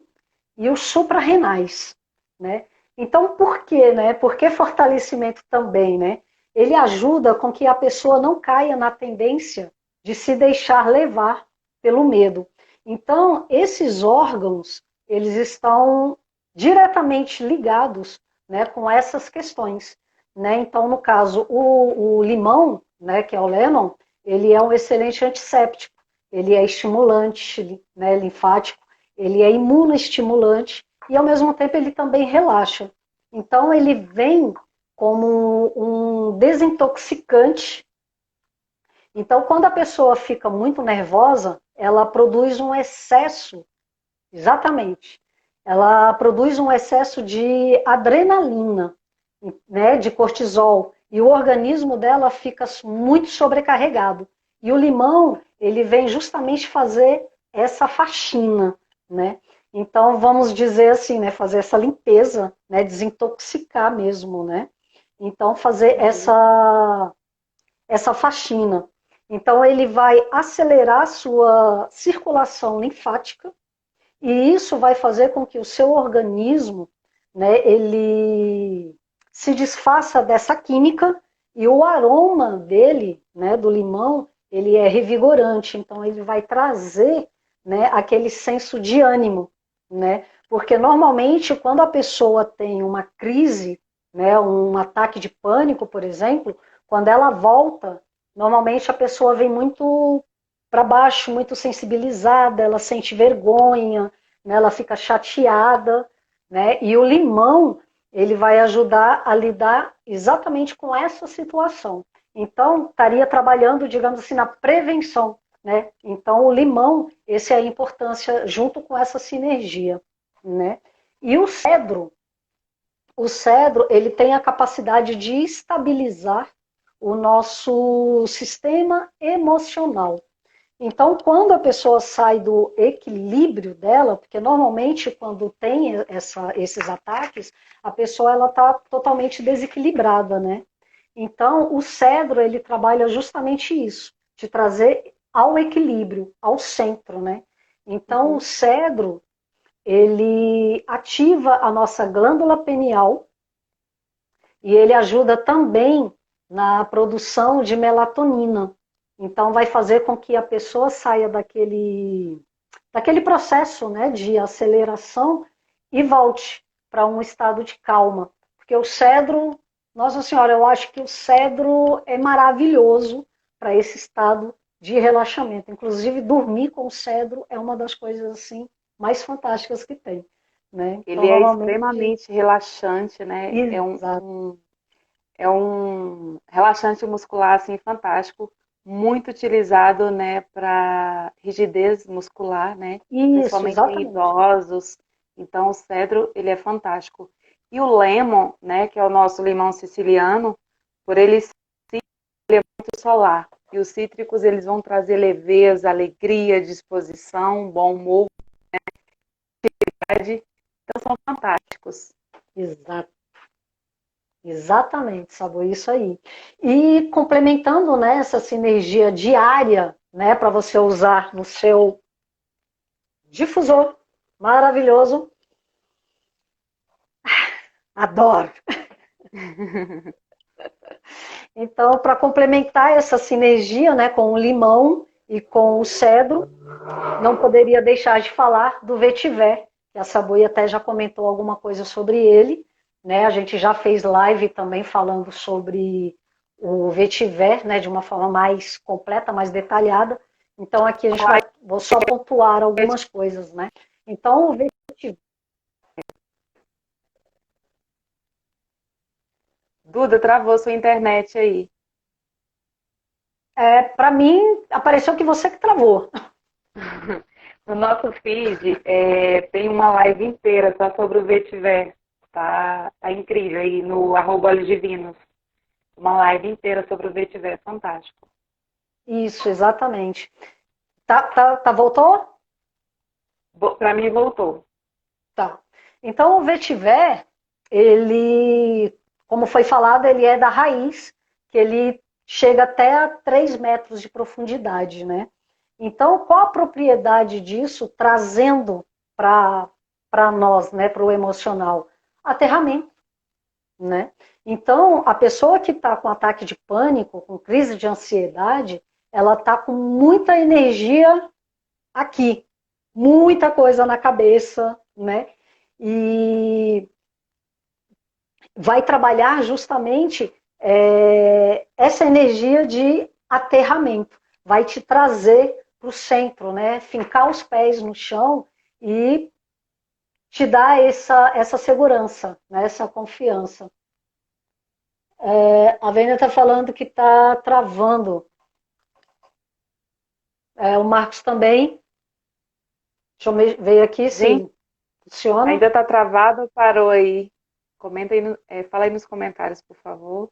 e os suprarrenais, né? Então, por quê, né? Por que fortalecimento também, né? Ele ajuda com que a pessoa não caia na tendência de se deixar levar pelo medo. Então, esses órgãos, eles estão diretamente ligados, né, com essas questões, né? Então, no caso, o limão, né, que é o lemon, ele é um excelente antisséptico, ele é estimulante, né, linfático, ele é imunoestimulante e, ao mesmo tempo, ele também relaxa. Então, ele vem como um desintoxicante. Então, quando a pessoa fica muito nervosa, ela produz um excesso, exatamente, ela produz um excesso de adrenalina, né, de cortisol, e o organismo dela fica muito sobrecarregado. E o limão, ele vem justamente fazer essa faxina, né? Então, vamos dizer assim, né, fazer essa limpeza, né, desintoxicar mesmo, né? Então, fazer Uhum. essa faxina. Então, ele vai acelerar a sua circulação linfática, e isso vai fazer com que o seu organismo, né, ele se desfaça dessa química, e o aroma dele, né, do limão, ele é revigorante, então ele vai trazer, né, aquele senso de ânimo, né? Porque normalmente quando a pessoa tem uma crise, né, um ataque de pânico, por exemplo, quando ela volta, normalmente a pessoa vem muito para baixo, muito sensibilizada, ela sente vergonha, né, ela fica chateada, né? E o limão, ele vai ajudar a lidar exatamente com essa situação. Então, estaria trabalhando, digamos assim, na prevenção, né? Então, o limão, essa é a importância junto com essa sinergia, né? E o cedro, ele tem a capacidade de estabilizar o nosso sistema emocional. Então, quando a pessoa sai do equilíbrio dela, porque normalmente quando tem esses ataques, a pessoa ela está totalmente desequilibrada, né? Então, o cedro ele trabalha justamente isso, de trazer ao equilíbrio, ao centro, né? Então, o cedro ele ativa a nossa glândula pineal e ele ajuda também na produção de melatonina. Então, vai fazer com que a pessoa saia daquele processo, né, de aceleração e volte para um estado de calma. Porque o cedro, nossa senhora, eu acho que o cedro é maravilhoso para esse estado de relaxamento. Inclusive, dormir com o cedro é uma das coisas assim mais fantásticas que tem. Né? Então, Ele é normalmente. extremamente relaxante, né? Exato. É um relaxante muscular assim fantástico, muito utilizado, né, para rigidez muscular, né? Isso, Principalmente em exatamente. idosos. Então o cedro, ele é fantástico. E o lemon, né, que é o nosso limão siciliano, por ele ser muito solar. E os cítricos, eles vão trazer leveza, alegria, disposição, bom humor, então são fantásticos. Exato. Exatamente, Sabo, isso aí. E complementando, né, essa sinergia diária, né, para você usar no seu difusor maravilhoso. Adoro. Então, para complementar essa sinergia, né, com o limão e com o cedro, não poderia deixar de falar do vetiver, que a Sabui até já comentou alguma coisa sobre ele, né? A gente já fez live também falando sobre o vetiver, né, de uma forma mais completa, mais detalhada. Então aqui a gente vou só pontuar algumas coisas, né? Então o vetiver, Duda, travou sua internet aí. para mim apareceu que você que travou. No nosso feed tem uma live inteira só sobre o vetiver. Tá incrível aí no @olhos divinos. Uma live inteira sobre o vetiver, fantástico. Isso, exatamente. Tá, voltou? Para mim voltou. Tá. Então, o vetiver, ele, como foi falado, ele é da raiz, que ele chega até a 3 metros de profundidade, né? Então, qual a propriedade disso trazendo para nós, né, para o emocional? Aterramento, né? Então, a pessoa que está com ataque de pânico, com crise de ansiedade, ela está com muita energia aqui, muita coisa na cabeça, né? E vai trabalhar justamente essa energia de aterramento, vai te trazer para o centro, né? Fincar os pés no chão e te dar essa segurança, né? Essa confiança. A Vênia está falando que está travando. O Marcos também. Deixa eu ver aqui Gente, se funciona. ainda tá travado ou parou aí? Comenta aí, fala aí nos comentários, por favor.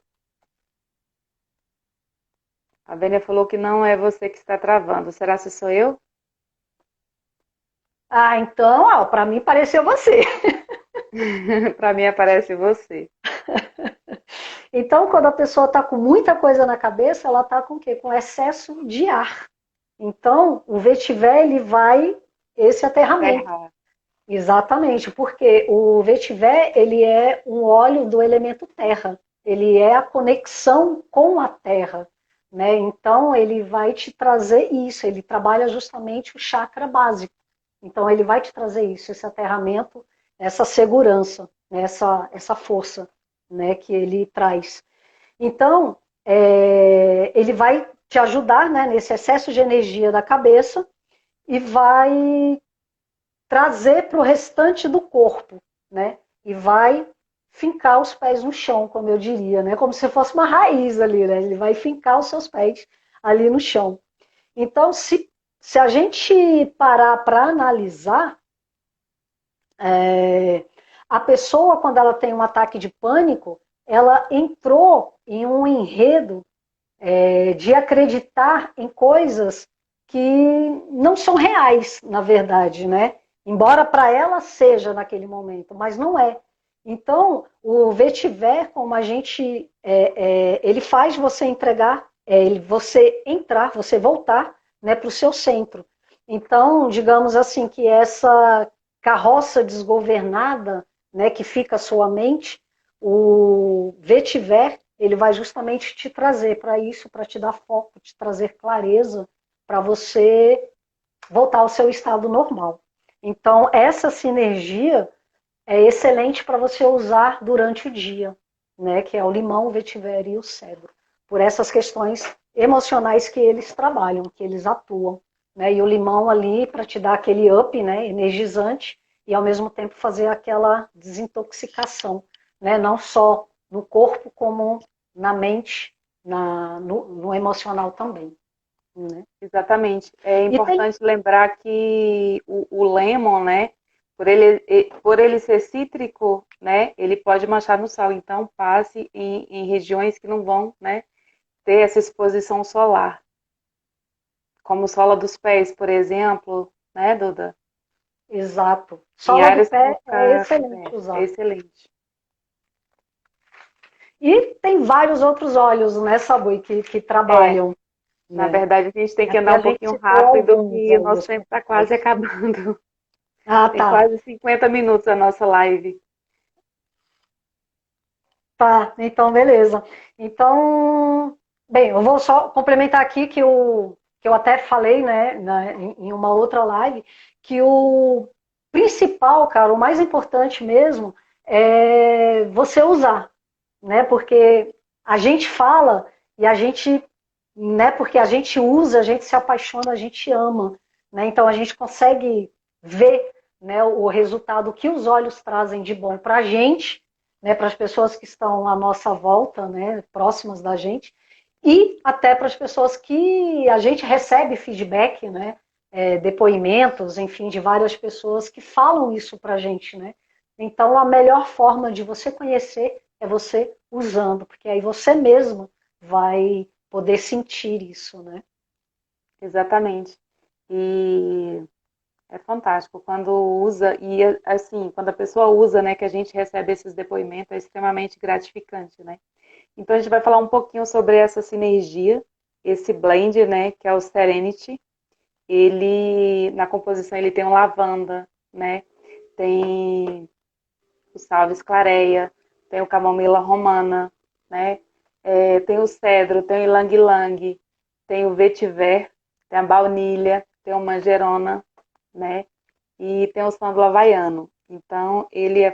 A Vênia falou que não é você que está travando. Será que sou eu? Então, para mim pareceu você. Para mim aparece você. Então, quando a pessoa está com muita coisa na cabeça, ela está com o quê? Com excesso de ar. Então, o vetiver, ele vai esse aterramento. Terra. Exatamente, porque o vetiver, ele é um óleo do elemento terra. Ele é a conexão com a terra. Né? Então, ele vai te trazer isso. Ele trabalha justamente o chakra básico. Então, ele vai te trazer isso, esse aterramento, essa segurança, né? essa força, né? Que ele traz. Então, ele vai te ajudar, né? Nesse excesso de energia da cabeça e vai trazer para o restante do corpo, né? E vai fincar os pés no chão, como eu diria, né? Como se fosse uma raiz ali, né? Ele vai fincar os seus pés ali no chão. Então, se a gente parar para analisar, a pessoa, quando ela tem um ataque de pânico, ela entrou em um enredo de acreditar em coisas que não são reais, na verdade, né? Embora para ela seja naquele momento, mas não é. Então, o vetiver, como a gente, ele faz você entregar, você entrar, você voltar, né, para o seu centro. Então, digamos assim, que essa carroça desgovernada, né, que fica a sua mente, o vetiver, ele vai justamente te trazer para isso, para te dar foco, te trazer clareza, para você voltar ao seu estado normal. Então, essa sinergia é excelente para você usar durante o dia, né? Que é o limão, o vetiver e o cedro. Por essas questões emocionais que eles trabalham, que eles atuam. Né? E o limão ali para te dar aquele up, né? Energizante, e ao mesmo tempo fazer aquela desintoxicação, né? Não só no corpo, como na mente, no emocional também. Né? Exatamente. É E tem importante lembrar que o lemon, né, por ele ser cítrico, né, ele pode manchar no sol. Então, passe em regiões que não vão, né, ter essa exposição solar, como sola dos pés, por exemplo, né, Duda? exato. Em Sola do áreas que vão pé é ficar excelente cobertas. É usar. excelente. E tem vários outros óleos, né, Sabu, que É, trabalham, na né? verdade, a gente tem que Aqui andar a um gente pouquinho citou rápido, alguns que o aí nosso dos tempo está quase principais. acabando. Ah, Tem tá. quase 50 minutos a nossa live. Tá, então beleza. Então, bem, eu vou só complementar aqui que eu até falei, né, em uma outra live, que o principal, cara, o mais importante mesmo é você usar, né? Porque a gente fala e a gente, né, porque a gente usa, a gente se apaixona, a gente ama, né? Então a gente consegue ver, né, o resultado que os olhos trazem de bom para a gente, né, para as pessoas que estão à nossa volta, né, próximas da gente, e até para as pessoas que a gente recebe feedback, né, depoimentos, enfim, de várias pessoas que falam isso para a gente, né? Então a melhor forma de você conhecer é você usando, porque aí você mesmo vai poder sentir isso, né? Exatamente. E é fantástico quando usa, e assim, quando a pessoa usa, né, que a gente recebe esses depoimentos, é extremamente gratificante, né? Então a gente vai falar um pouquinho sobre essa sinergia, esse blend, né, que é o Serenity. Ele, na composição, ele tem o lavanda, né? Tem o salves clareia, tem o camomila romana, né? Tem o cedro, tem o ylang-ylang, tem o vetiver, tem a baunilha, tem o manjerona, né? E tem o sândalo havaiano. Então, ele é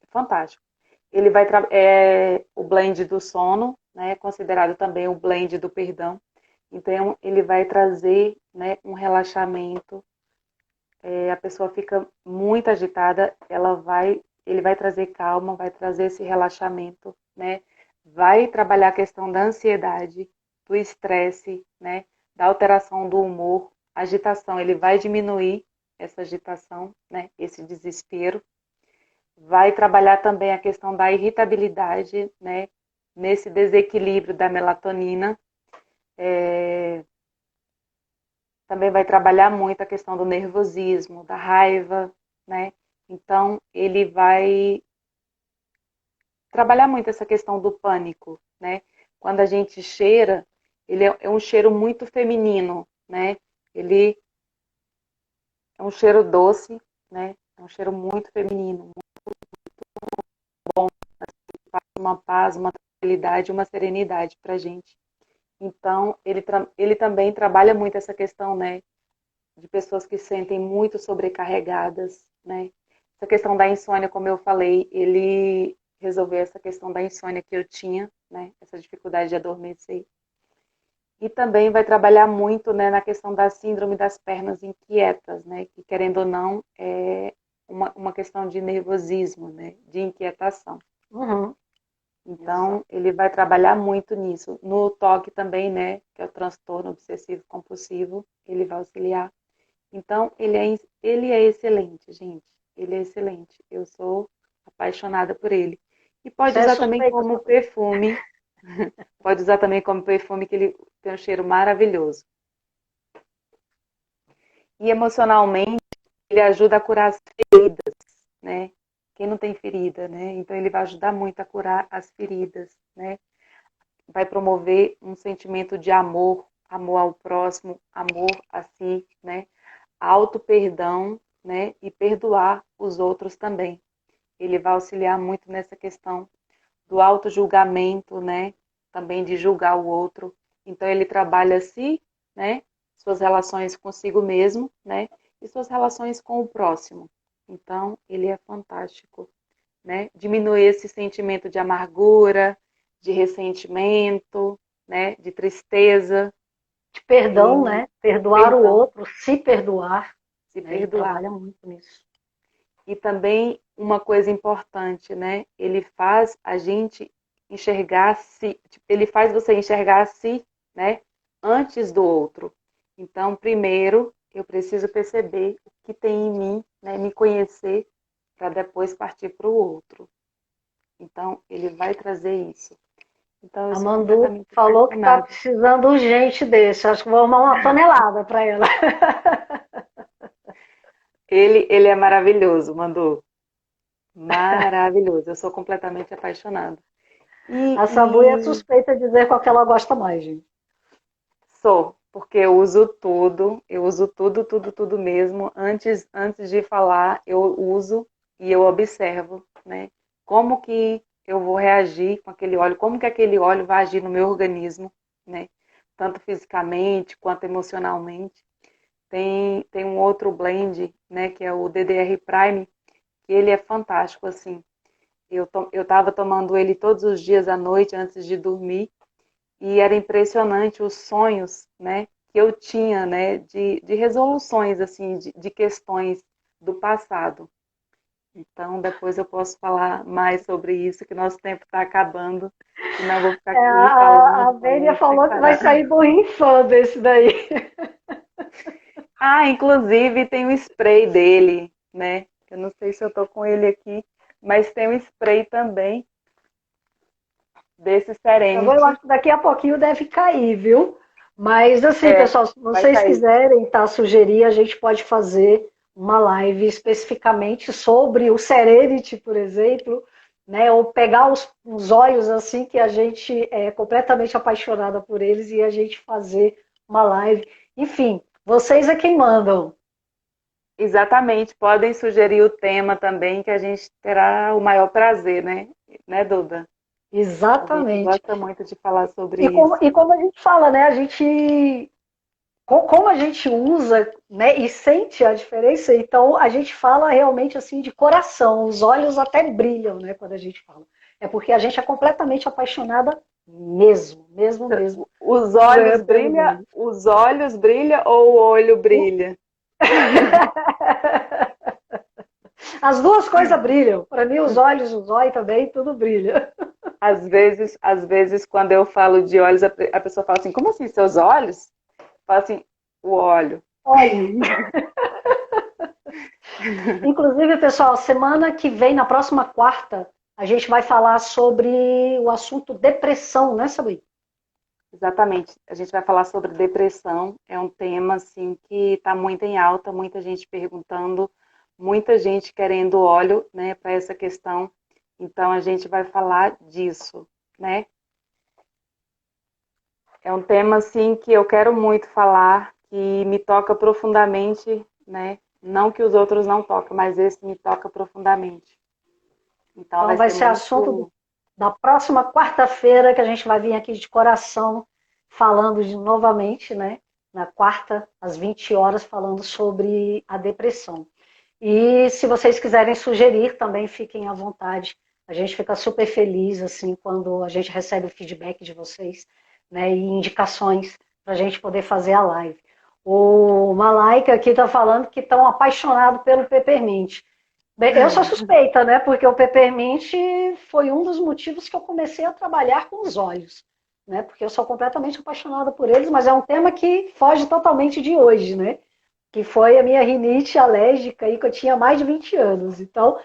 fantástico. Ele vai o blend do sono, né? Considerado também o blend do perdão. Então, ele vai trazer, né, um relaxamento. A pessoa fica muito agitada, ele vai trazer calma, vai trazer esse relaxamento, né? Vai trabalhar a questão da ansiedade, do estresse, né? Da alteração do humor, agitação, ele vai diminuir essa agitação, né? Esse desespero. Vai trabalhar também a questão da irritabilidade, né? Nesse desequilíbrio da melatonina. Também vai trabalhar muito a questão do nervosismo, da raiva, né? Então, ele vai trabalhar muito essa questão do pânico, né? Quando a gente cheira, ele é um cheiro muito feminino, né? Ele é um cheiro doce, né? É um cheiro muito feminino, uma paz, uma tranquilidade, uma serenidade para a gente. Então, ele também trabalha muito essa questão, né? De pessoas que se sentem muito sobrecarregadas, né? Essa questão da insônia, como eu falei, ele resolveu essa questão da insônia que eu tinha, né? Essa dificuldade de adormecer. E também vai trabalhar muito, né, na questão da síndrome das pernas inquietas, né? Que, querendo ou não, é uma questão de nervosismo, né? De inquietação. Uhum. Então, Exato. ele vai trabalhar muito nisso. No toque também, né, que é o transtorno obsessivo compulsivo, ele vai auxiliar. Então, ele é excelente, gente. Ele é excelente. Eu sou apaixonada por ele. E Você pode é usar também suspeita como também. perfume. Pode usar também como perfume, que ele tem um cheiro maravilhoso. E emocionalmente, ele ajuda a curar as feridas, né? Quem não tem ferida, né? Então, ele vai ajudar muito a curar as feridas, né? Vai promover um sentimento de amor, amor ao próximo, amor a si, né? Auto-perdão, né? E perdoar os outros também. Ele vai auxiliar muito nessa questão do auto-julgamento, né? Também de julgar o outro. Então, ele trabalha si, né? Suas relações consigo mesmo, né? E suas relações com o próximo. Então, ele é fantástico, né? Diminuir esse sentimento de amargura, de ressentimento, né? De tristeza. De perdão, Ele né? Perdoar o perdão, outro, se perdoar, se né? Ele perdoar. trabalha muito nisso. E também uma coisa importante, né? Ele faz a gente enxergar se, ele faz você enxergar si, né? Antes do outro. Então, primeiro, eu preciso perceber o que tem em mim, né? Me conhecer para depois partir para o outro. Então, ele vai trazer isso. Então, eu A sou Mandu completamente falou que está apaixonada. precisando urgente desse. Acho que vou arrumar uma tonelada para ela. Ele é maravilhoso, Mandu. Maravilhoso. Eu sou completamente apaixonada. A Sabu é E suspeita de dizer qual que ela gosta mais, gente. sou, porque eu uso tudo, tudo, tudo mesmo. Antes de falar, eu uso e eu observo, né? Como que eu vou reagir com aquele óleo, como que aquele óleo vai agir no meu organismo, né? Tanto fisicamente quanto emocionalmente. Tem um outro blend, né, que é o DDR Prime, que ele é fantástico, assim. Eu estava tomando ele todos os dias à noite antes de dormir e era impressionante os sonhos, né, que eu tinha, né, de resoluções, assim, de questões do passado. Então, depois eu posso falar mais sobre isso, que nosso tempo está acabando, senão eu vou ficar É, aqui a falando, Vênia falando sem falou que vai parar. sair borrinfando esse daí. Ah, inclusive tem o spray dele, né? Eu não sei se eu tô com ele aqui, mas tem um spray também desse Agora eu Serenity. acho que daqui a pouquinho deve cair, viu? Mas assim, É, pessoal, se vai vocês cair. quiserem, tá, sugerir, a gente pode fazer uma live especificamente sobre o Serenity, por exemplo, né? Ou pegar os olhos assim que a gente é completamente apaixonada por eles e a gente fazer uma live. Enfim, vocês é quem mandam. Exatamente, podem sugerir o tema também, que a gente terá o maior prazer, né? Né, Duda? A gente Exatamente. gosta muito de falar sobre E como, isso. e como a gente fala, né? A gente como a gente usa, né, e sente a diferença, então a gente fala realmente assim de coração, os olhos até brilham, né, quando a gente fala. É porque a gente é completamente apaixonada mesmo, mesmo, mesmo pelo nome. Os olhos brilha ou o olho brilha? As duas coisas brilham. Para mim, os olhos, o zóio também, tudo brilha. Às vezes, quando eu falo de olhos, a pessoa fala assim, como assim, seus olhos? Fala assim, o óleo. Olha, inclusive, pessoal, semana que vem, na próxima quarta, a gente vai falar sobre o assunto depressão, né, Sabrina? Exatamente. A gente vai falar sobre depressão. É um tema assim que está muito em alta, muita gente perguntando, muita gente querendo óleo, né, para essa questão. Então a gente vai falar disso, né? É um tema assim que eu quero muito falar, que me toca profundamente, né? Não que os outros não tocam, mas esse me toca profundamente. Então Então, vai vai ser ser assunto muito da próxima quarta-feira que a gente vai vir aqui de coração falando novamente, né? Na quarta, às 20 horas, falando sobre a depressão. E se vocês quiserem sugerir, também fiquem à vontade. A gente fica super feliz assim quando a gente recebe o feedback de vocês, né? E indicações para a gente poder fazer a live. O Malaika aqui está falando que estão apaixonados pelo Peppermint. Bem, eu sou suspeita, né? Porque o peppermint foi um dos motivos que eu comecei a trabalhar com os olhos, né? Porque eu sou completamente apaixonada por eles, mas é um tema que foge totalmente de hoje, né? Que foi a minha rinite alérgica aí que eu tinha mais de 20 anos. Então,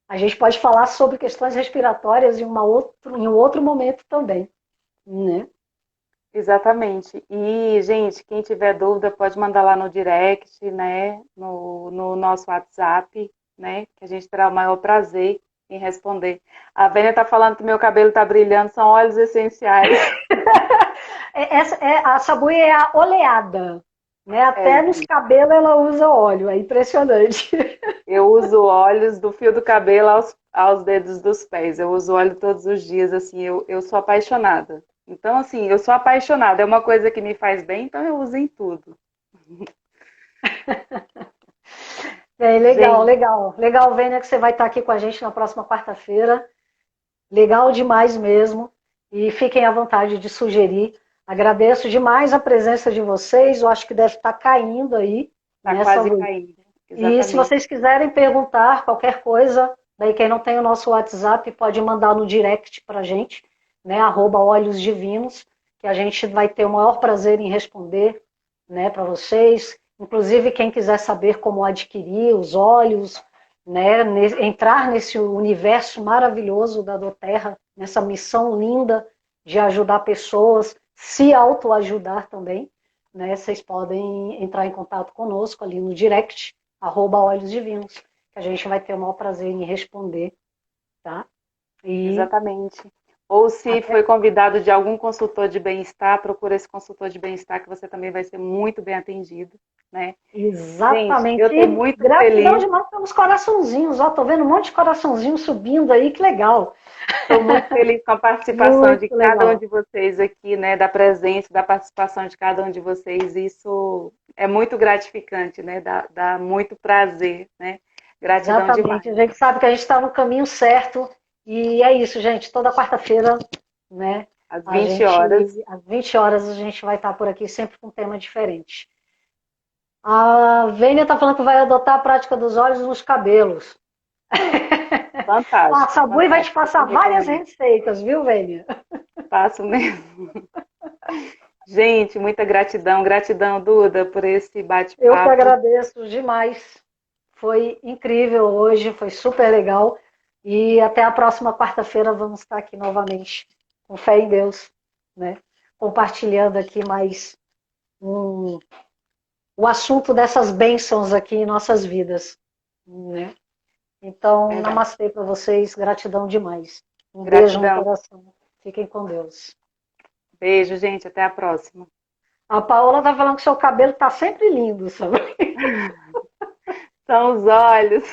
a gente pode falar sobre questões respiratórias em um outro momento também, né? Exatamente. E, gente, quem tiver dúvida pode mandar lá no direct, né? No nosso WhatsApp, né? Que a gente terá o maior prazer em responder. A Vênia tá falando que meu cabelo tá brilhando, são óleos essenciais. A Sabuia é a oleada, né? É, Até nos gente, cabelos ela usa óleo, é impressionante. eu uso óleos do fio do cabelo aos dedos dos pés. Eu uso óleo todos os dias, assim, eu sou apaixonada. Então, assim, eu sou apaixonada. É uma coisa que me faz bem, então eu uso em tudo. É, legal, Gente, legal. Legal, Vênia, que você vai estar aqui com a gente na próxima quarta-feira. Legal demais mesmo. E fiquem à vontade de sugerir. Agradeço demais a presença de vocês. Eu acho que deve estar caindo aí tá nessa quase luz. caindo. E se Exatamente. vocês quiserem perguntar qualquer coisa, daí quem não tem o nosso WhatsApp pode mandar no direct para a gente, né? @olhos divinos, que a gente vai ter o maior prazer em responder, né, para vocês. Inclusive, quem quiser saber como adquirir os óleos, né, entrar nesse universo maravilhoso da Doterra, nessa missão linda de ajudar pessoas, se autoajudar também, né, vocês podem entrar em contato conosco ali no direct, @olhos divinos, que a gente vai ter o maior prazer em responder, tá? E Exatamente. Ou se até foi convidado de algum consultor de bem-estar, procura esse consultor de bem-estar que você também vai ser muito bem atendido, né? Gente, eu exatamente. estou E muito gratidão feliz, demais pelos coraçãozinhos, ó, tô vendo um monte de coraçãozinho subindo aí, que legal. estou muito feliz com a participação de Muito cada um legal. de vocês aqui, né? Da presença, da participação de cada um de vocês. Isso é muito gratificante, né? Dá muito prazer, né? Gratidão Exatamente. demais. A gente sabe que a gente está no caminho certo. E é isso, gente. Toda quarta-feira, né? Às A 20 gente, horas. às 20 horas, a gente vai estar por aqui sempre com um tema diferente. A Vênia está falando que vai adotar a prática dos olhos nos cabelos. A Fantástico, Sabui vai te fantástico. Super passar várias recomendo. receitas, viu, Vênia? Faço mesmo. Gente, muita gratidão. Gratidão, Duda, por esse Eu que bate-papo. agradeço demais. Foi incrível hoje, foi super legal. E até a próxima quarta-feira vamos estar aqui novamente, com fé em Deus, né? Compartilhando aqui mais um, o assunto dessas bênçãos aqui em nossas vidas, né? Então, Verdade. namastê para vocês, gratidão demais. Um beijo no Gratidão. coração. Fiquem com Deus. Beijo, gente. Até a próxima. A Paola tá falando que seu cabelo tá sempre lindo, sabe? São os olhos.